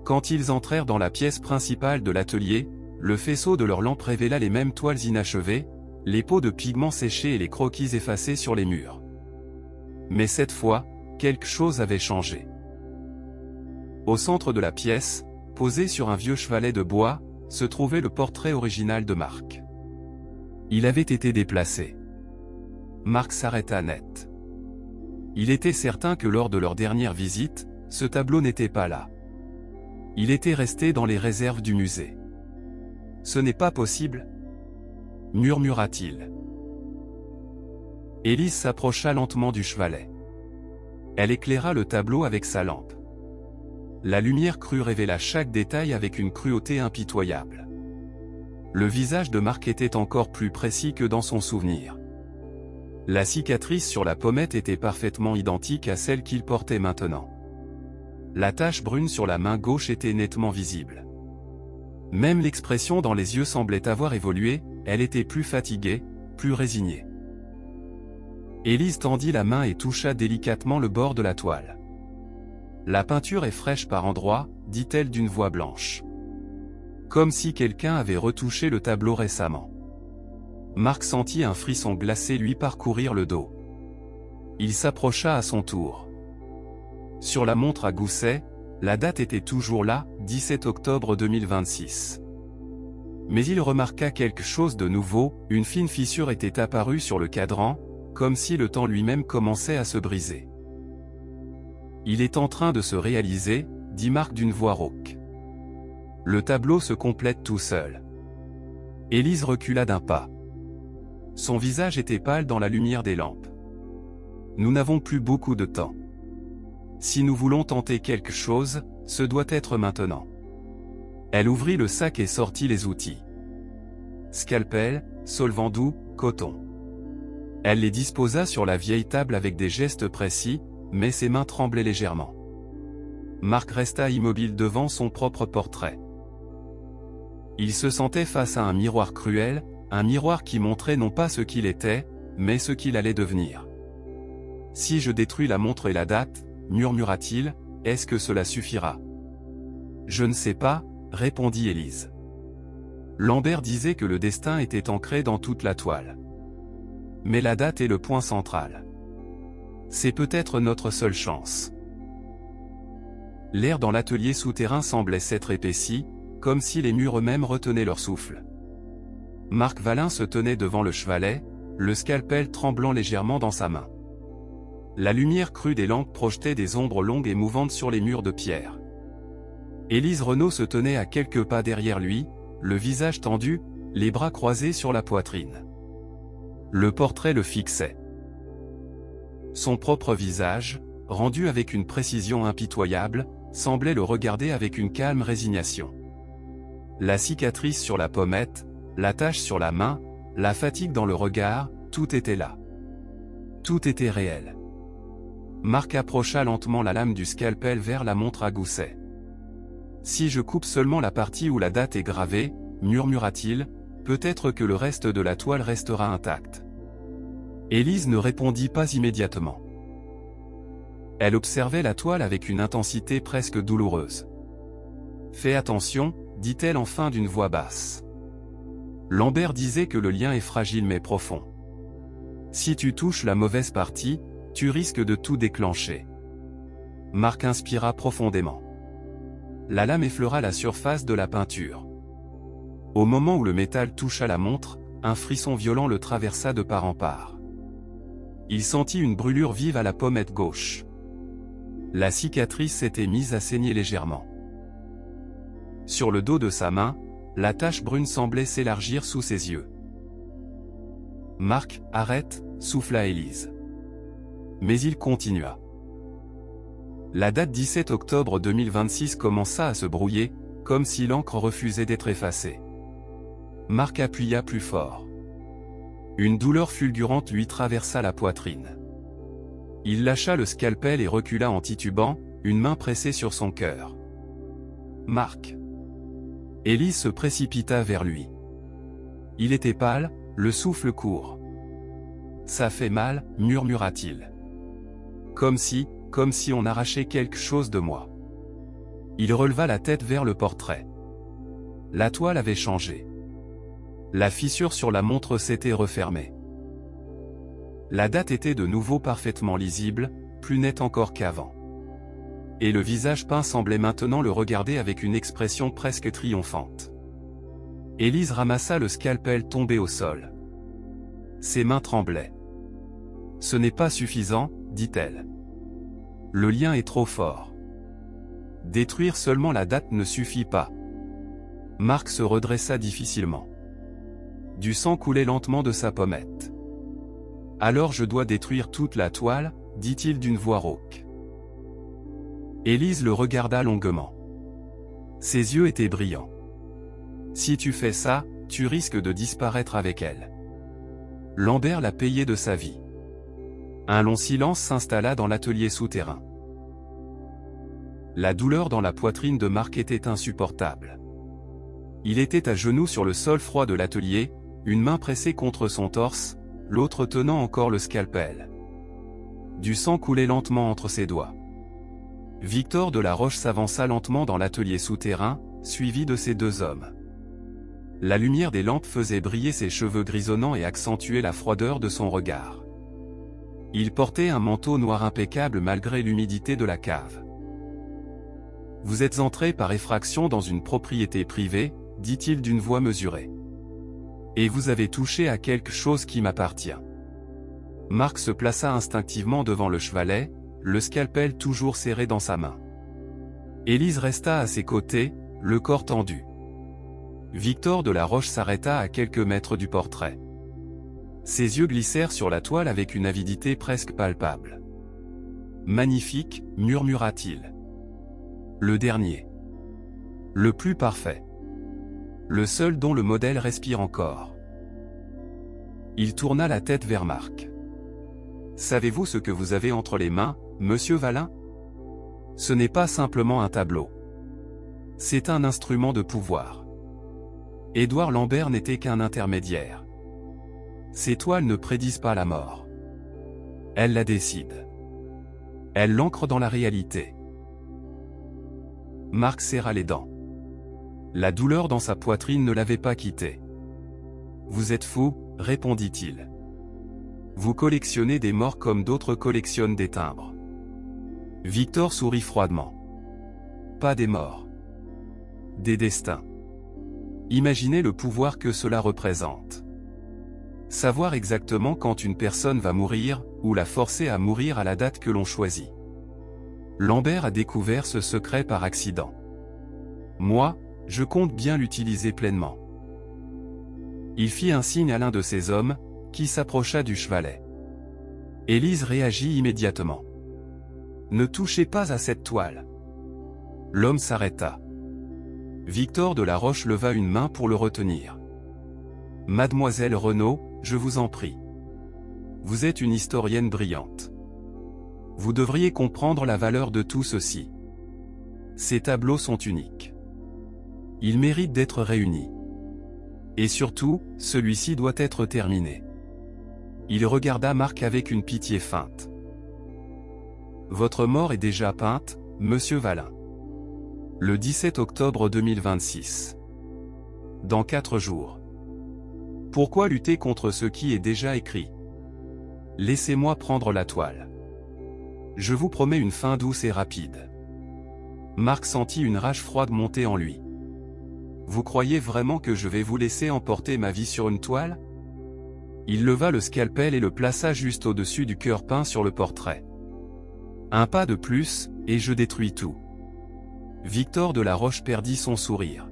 Quand ils entrèrent dans la pièce principale de l'atelier, le faisceau de leurs lampes révéla les mêmes toiles inachevées, les pots de pigments séchés et les croquis effacés sur les murs. Mais cette fois, quelque chose avait changé. Au centre de la pièce, posé sur un vieux chevalet de bois, se trouvait le portrait original de Marc. Il avait été déplacé. Marc s'arrêta net. Il était certain que lors de leur dernière visite, ce tableau n'était pas là. Il était resté dans les réserves du musée. « Ce n'est pas possible » murmura-t-il. Élise s'approcha lentement du chevalet. Elle éclaira le tableau avec sa lampe. La lumière crue révéla chaque détail avec une cruauté impitoyable. Le visage de Marc était encore plus précis que dans son souvenir. La cicatrice sur la pommette était parfaitement identique à celle qu'il portait maintenant. La tache brune sur la main gauche était nettement visible. Même l'expression dans les yeux semblait avoir évolué, elle était plus fatiguée, plus résignée. Élise tendit la main et toucha délicatement le bord de la toile. « La peinture est fraîche par endroits, dit-elle d'une voix blanche. Comme si quelqu'un avait retouché le tableau récemment. » Marc sentit un frisson glacé lui parcourir le dos. Il s'approcha à son tour. Sur la montre à gousset, la date était toujours là, 17 octobre 2026. Mais il remarqua quelque chose de nouveau, une fine fissure était apparue sur le cadran, comme si le temps lui-même commençait à se briser. « Il est en train de se réaliser, » dit Marc d'une voix rauque. Le tableau se complète tout seul. Élise recula d'un pas. Son visage était pâle dans la lumière des lampes. « Nous n'avons plus beaucoup de temps. Si nous voulons tenter quelque chose, ce doit être maintenant. » Elle ouvrit le sac et sortit les outils. Scalpel, solvant doux, coton. Elle les disposa sur la vieille table avec des gestes précis, mais ses mains tremblaient légèrement. Marc resta immobile devant son propre portrait. Il se sentait face à un miroir cruel, un miroir qui montrait non pas ce qu'il était, mais ce qu'il allait devenir. « Si je détruis la montre et la date, » murmura-t-il, « est-ce que cela suffira ?»« Je ne sais pas, » répondit Élise. Lambert disait que le destin était ancré dans toute la toile. Mais la date est le point central. C'est peut-être notre seule chance. L'air dans l'atelier souterrain semblait s'être épaissi, comme si les murs eux-mêmes retenaient leur souffle. Marc Vallin se tenait devant le chevalet, le scalpel tremblant légèrement dans sa main. La lumière crue des lampes projetait des ombres longues et mouvantes sur les murs de pierre. Élise Renaud se tenait à quelques pas derrière lui, le visage tendu, les bras croisés sur la poitrine. Le portrait le fixait. Son propre visage, rendu avec une précision impitoyable, semblait le regarder avec une calme résignation. La cicatrice sur la pommette, la tache sur la main, la fatigue dans le regard, tout était là. Tout était réel. Marc approcha lentement la lame du scalpel vers la montre à gousset. « Si je coupe seulement la partie où la date est gravée, » murmura-t-il, « peut-être que le reste de la toile restera intact. » Élise ne répondit pas immédiatement. Elle observait la toile avec une intensité presque douloureuse. « Fais attention, » dit-elle enfin d'une voix basse. Lambert disait que le lien est fragile mais profond. Si tu touches la mauvaise partie, tu risques de tout déclencher. Marc inspira profondément. La lame effleura la surface de la peinture. Au moment où le métal toucha la montre, un frisson violent le traversa de part en part. Il sentit une brûlure vive à la pommette gauche. La cicatrice s'était mise à saigner légèrement. Sur le dos de sa main, la tache brune semblait s'élargir sous ses yeux. « Marc, arrête » souffla Élise. Mais il continua. La date 17 octobre 2026 commença à se brouiller, comme si l'encre refusait d'être effacée. Marc appuya plus fort. Une douleur fulgurante lui traversa la poitrine. Il lâcha le scalpel et recula en titubant, une main pressée sur son cœur. « Marc !» Élise se précipita vers lui. Il était pâle, le souffle court. Ça fait mal, murmura-t-il. Comme si on arrachait quelque chose de moi. Il releva la tête vers le portrait. La toile avait changé. La fissure sur la montre s'était refermée. La date était de nouveau parfaitement lisible, plus nette encore qu'avant. Et le visage peint semblait maintenant le regarder avec une expression presque triomphante. Élise ramassa le scalpel tombé au sol. Ses mains tremblaient. « Ce n'est pas suffisant, dit-elle. Le lien est trop fort. Détruire seulement la date ne suffit pas. » Marc se redressa difficilement. Du sang coulait lentement de sa pommette. « Alors je dois détruire toute la toile, dit-il d'une voix rauque. Élise le regarda longuement. Ses yeux étaient brillants. « Si tu fais ça, tu risques de disparaître avec elle. » Lambert l'a payé de sa vie. Un long silence s'installa dans l'atelier souterrain. La douleur dans la poitrine de Marc était insupportable. Il était à genoux sur le sol froid de l'atelier, une main pressée contre son torse, l'autre tenant encore le scalpel. Du sang coulait lentement entre ses doigts. Victor de la Roche s'avança lentement dans l'atelier souterrain, suivi de ces deux hommes. La lumière des lampes faisait briller ses cheveux grisonnants et accentuait la froideur de son regard. Il portait un manteau noir impeccable malgré l'humidité de la cave. « Vous êtes entré par effraction dans une propriété privée, dit-il d'une voix mesurée. Et vous avez touché à quelque chose qui m'appartient. » Marc se plaça instinctivement devant le chevalet, le scalpel toujours serré dans sa main. Élise resta à ses côtés, le corps tendu. Victor de la Roche s'arrêta à quelques mètres du portrait. Ses yeux glissèrent sur la toile avec une avidité presque palpable. « Magnifique, murmura-t-il. Le dernier. Le plus parfait. Le seul dont le modèle respire encore. » Il tourna la tête vers Marc. « Savez-vous ce que vous avez entre les mains, monsieur Valin? Ce n'est pas simplement un tableau. C'est un instrument de pouvoir. Édouard Lambert n'était qu'un intermédiaire. Ces toiles ne prédisent pas la mort. Elles la décident. Elles l'ancrent dans la réalité. » Marc serra les dents. La douleur dans sa poitrine ne l'avait pas quitté. « Vous êtes fou, répondit-il. Vous collectionnez des morts comme d'autres collectionnent des timbres. » Victor sourit froidement. « Pas des morts. Des destins. Imaginez le pouvoir que cela représente. Savoir exactement quand une personne va mourir, ou la forcer à mourir à la date que l'on choisit. Lambert a découvert ce secret par accident. Moi, je compte bien l'utiliser pleinement. » Il fit un signe à l'un de ses hommes, qui s'approcha du chevalet. Élise réagit immédiatement. « Ne touchez pas à cette toile. » L'homme s'arrêta. Victor de la Roche leva une main pour le retenir. « Mademoiselle Renaud, je vous en prie. Vous êtes une historienne brillante. Vous devriez comprendre la valeur de tout ceci. Ces tableaux sont uniques. Ils méritent d'être réunis. Et surtout, celui-ci doit être terminé. » Il regarda Marc avec une pitié feinte. « Votre mort est déjà peinte, monsieur Valin. Le 17 octobre 2026. Dans 4 jours. Pourquoi lutter contre ce qui est déjà écrit? Laissez-moi prendre la toile. Je vous promets une fin douce et rapide. » Marc sentit une rage froide monter en lui. « Vous croyez vraiment que je vais vous laisser emporter ma vie sur une toile? » Il leva le scalpel et le plaça juste au-dessus du cœur peint sur le portrait. « Un pas de plus, et je détruis tout. » Victor de la Roche perdit son sourire.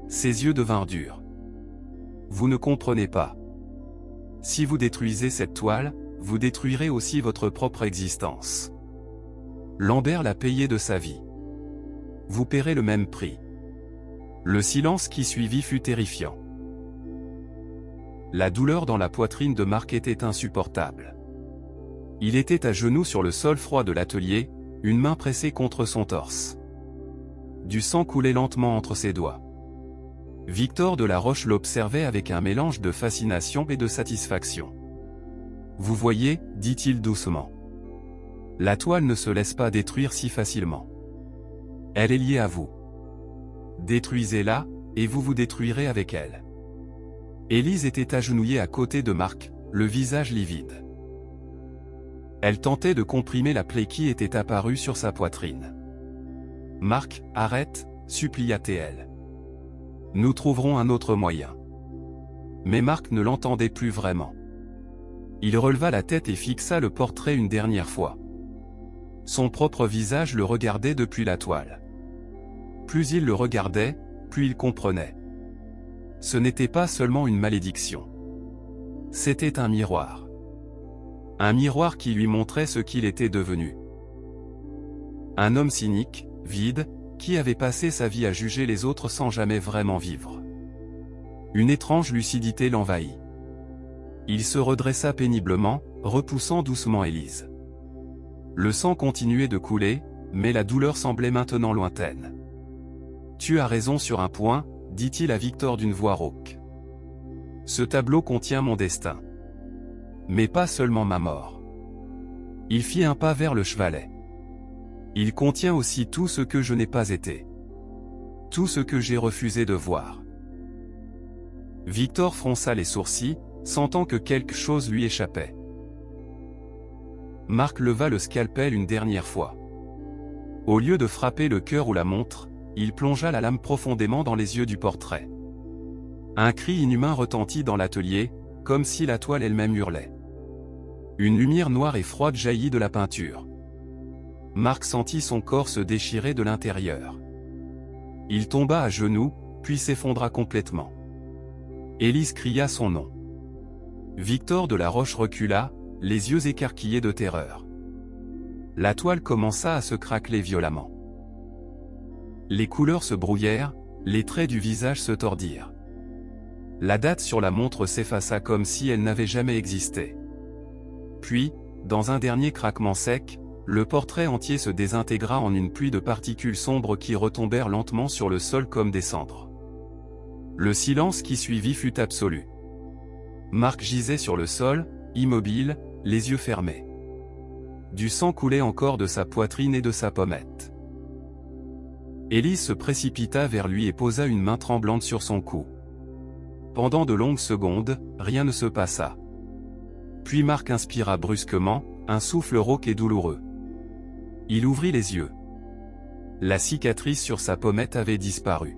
Ses yeux devinrent durs. « Vous ne comprenez pas. Si vous détruisez cette toile, vous détruirez aussi votre propre existence. Lambert l'a payé de sa vie. Vous paierez le même prix. » Le silence qui suivit fut terrifiant. La douleur dans la poitrine de Marc était insupportable. Il était à genoux sur le sol froid de l'atelier, une main pressée contre son torse. Du sang coulait lentement entre ses doigts. Victor de la Roche l'observait avec un mélange de fascination et de satisfaction. Vous voyez, dit-il doucement. La toile ne se laisse pas détruire si facilement. Elle est liée à vous. Détruisez-la, et vous vous détruirez avec elle. Élise était agenouillée à côté de Marc, le visage livide. Elle tentait de comprimer la plaie qui était apparue sur sa poitrine. « Marc, arrête », supplia-t-elle. « Nous trouverons un autre moyen. » Mais Marc ne l'entendait plus vraiment. Il releva la tête et fixa le portrait une dernière fois. Son propre visage le regardait depuis la toile. Plus il le regardait, plus il comprenait. Ce n'était pas seulement une malédiction. C'était un miroir. Un miroir qui lui montrait ce qu'il était devenu. Un homme cynique, vide, qui avait passé sa vie à juger les autres sans jamais vraiment vivre. Une étrange lucidité l'envahit. Il se redressa péniblement, repoussant doucement Élise. Le sang continuait de couler, mais la douleur semblait maintenant lointaine. « Tu as raison sur un point, » dit-il à Victor d'une voix rauque. « Ce tableau contient mon destin. Mais pas seulement ma mort. » Il fit un pas vers le chevalet. « Il contient aussi tout ce que je n'ai pas été. Tout ce que j'ai refusé de voir. » Victor fronça les sourcils, sentant que quelque chose lui échappait. Marc leva le scalpel une dernière fois. Au lieu de frapper le cœur ou la montre, il plongea la lame profondément dans les yeux du portrait. Un cri inhumain retentit dans l'atelier, comme si la toile elle-même hurlait. Une lumière noire et froide jaillit de la peinture. Marc sentit son corps se déchirer de l'intérieur. Il tomba à genoux, puis s'effondra complètement. Élise cria son nom. Victor de la Roche recula, les yeux écarquillés de terreur. La toile commença à se craqueler violemment. Les couleurs se brouillèrent, les traits du visage se tordirent. La date sur la montre s'effaça comme si elle n'avait jamais existé. Puis, dans un dernier craquement sec, le portrait entier se désintégra en une pluie de particules sombres qui retombèrent lentement sur le sol comme des cendres. Le silence qui suivit fut absolu. Marc gisait sur le sol, immobile, les yeux fermés. Du sang coulait encore de sa poitrine et de sa pommette. Élise se précipita vers lui et posa une main tremblante sur son cou. Pendant de longues secondes, rien ne se passa. Puis Marc inspira brusquement, un souffle rauque et douloureux. Il ouvrit les yeux. La cicatrice sur sa pommette avait disparu.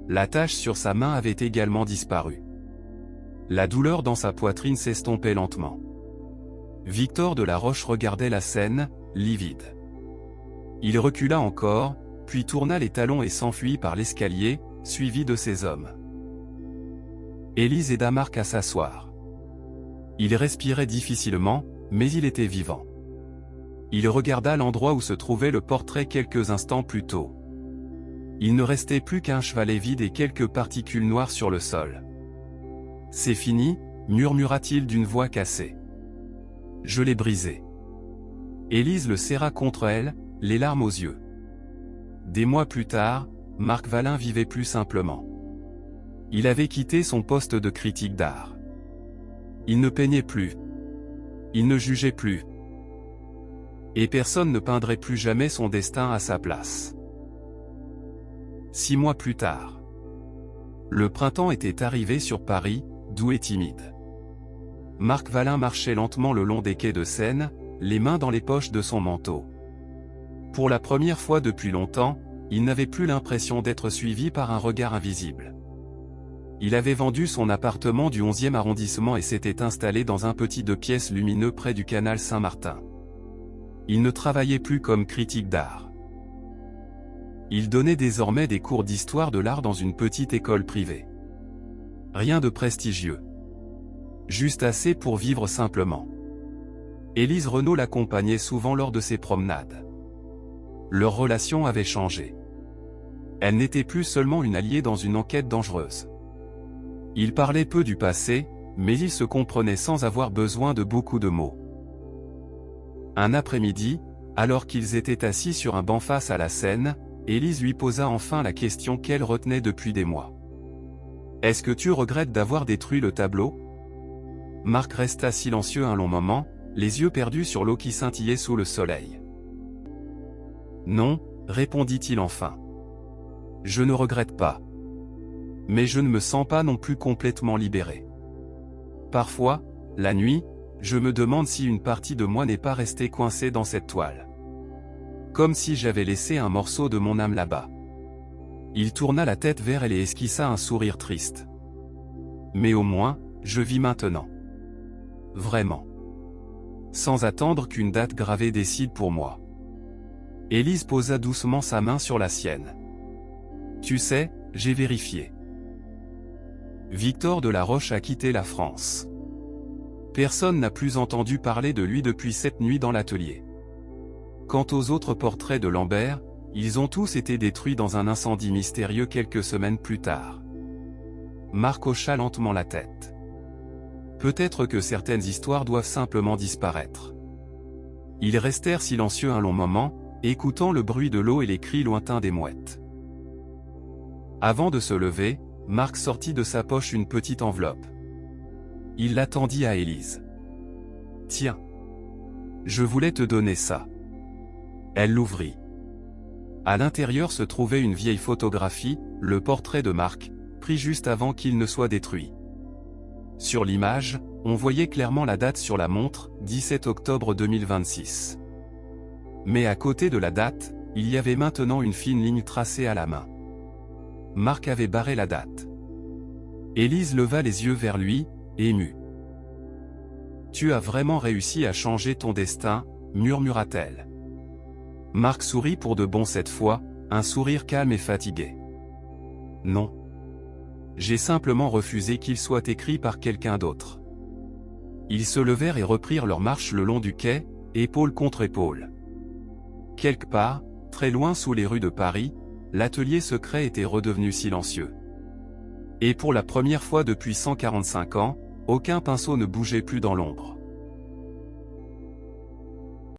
La tache sur sa main avait également disparu. La douleur dans sa poitrine s'estompait lentement. Victor de la Roche regardait la scène, livide. Il recula encore, puis tourna les talons et s'enfuit par l'escalier, suivi de ses hommes. Élise aida Marc à s'asseoir. Il respirait difficilement, mais il était vivant. Il regarda l'endroit où se trouvait le portrait quelques instants plus tôt. Il ne restait plus qu'un chevalet vide et quelques particules noires sur le sol. « C'est fini » murmura-t-il d'une voix cassée. « Je l'ai brisé. » Élise le serra contre elle, les larmes aux yeux. Des mois plus tard, Marc Vallin vivait plus simplement. Il avait quitté son poste de critique d'art. Il ne peignait plus. Il ne jugeait plus. Et personne ne peindrait plus jamais son destin à sa place. 6 mois plus tard. Le printemps était arrivé sur Paris, doux et timide. Marc Vallin marchait lentement le long des quais de Seine, les mains dans les poches de son manteau. Pour la première fois depuis longtemps, il n'avait plus l'impression d'être suivi par un regard invisible. Il avait vendu son appartement du 11e arrondissement et s'était installé dans un petit 2 pièces lumineux près du canal Saint-Martin. Il ne travaillait plus comme critique d'art. Il donnait désormais des cours d'histoire de l'art dans une petite école privée. Rien de prestigieux. Juste assez pour vivre simplement. Élise Renaud l'accompagnait souvent lors de ses promenades. Leur relation avait changé. Elle n'était plus seulement une alliée dans une enquête dangereuse. Ils parlaient peu du passé, mais ils se comprenaient sans avoir besoin de beaucoup de mots. Un après-midi, alors qu'ils étaient assis sur un banc face à la Seine, Élise lui posa enfin la question qu'elle retenait depuis des mois. « Est-ce que tu regrettes d'avoir détruit le tableau ? Marc resta silencieux un long moment, les yeux perdus sur l'eau qui scintillait sous le soleil. « Non, » répondit-il enfin. « Je ne regrette pas. Mais je ne me sens pas non plus complètement libéré. Parfois, la nuit, je me demande si une partie de moi n'est pas restée coincée dans cette toile. Comme si j'avais laissé un morceau de mon âme là-bas. » Il tourna la tête vers elle et esquissa un sourire triste. « Mais au moins, je vis maintenant. Vraiment. Sans attendre qu'une date gravée décide pour moi. » Élise posa doucement sa main sur la sienne. « Tu sais, j'ai vérifié. Victor Delaroche a quitté la France. Personne n'a plus entendu parler de lui depuis cette nuit dans l'atelier. Quant aux autres portraits de Lambert, ils ont tous été détruits dans un incendie mystérieux quelques semaines plus tard. » Marc hocha lentement la tête. Peut-être que certaines histoires doivent simplement disparaître. Ils restèrent silencieux un long moment, écoutant le bruit de l'eau et les cris lointains des mouettes. Avant de se lever, Marc sortit de sa poche une petite enveloppe. Il la tendit à Élise. « Tiens. Je voulais te donner ça. » Elle l'ouvrit. À l'intérieur se trouvait une vieille photographie, le portrait de Marc, pris juste avant qu'il ne soit détruit. Sur l'image, on voyait clairement la date sur la montre, 17 octobre 2026. Mais à côté de la date, il y avait maintenant une fine ligne tracée à la main. Marc avait barré la date. Élise leva les yeux vers lui, émue. « Tu as vraiment réussi à changer ton destin, » murmura-t-elle. Marc sourit pour de bon cette fois, un sourire calme et fatigué. « Non. J'ai simplement refusé qu'il soit écrit par quelqu'un d'autre. » Ils se levèrent et reprirent leur marche le long du quai, épaule contre épaule. Quelque part, très loin sous les rues de Paris, l'atelier secret était redevenu silencieux. Et pour la première fois depuis 145 ans, aucun pinceau ne bougeait plus dans l'ombre.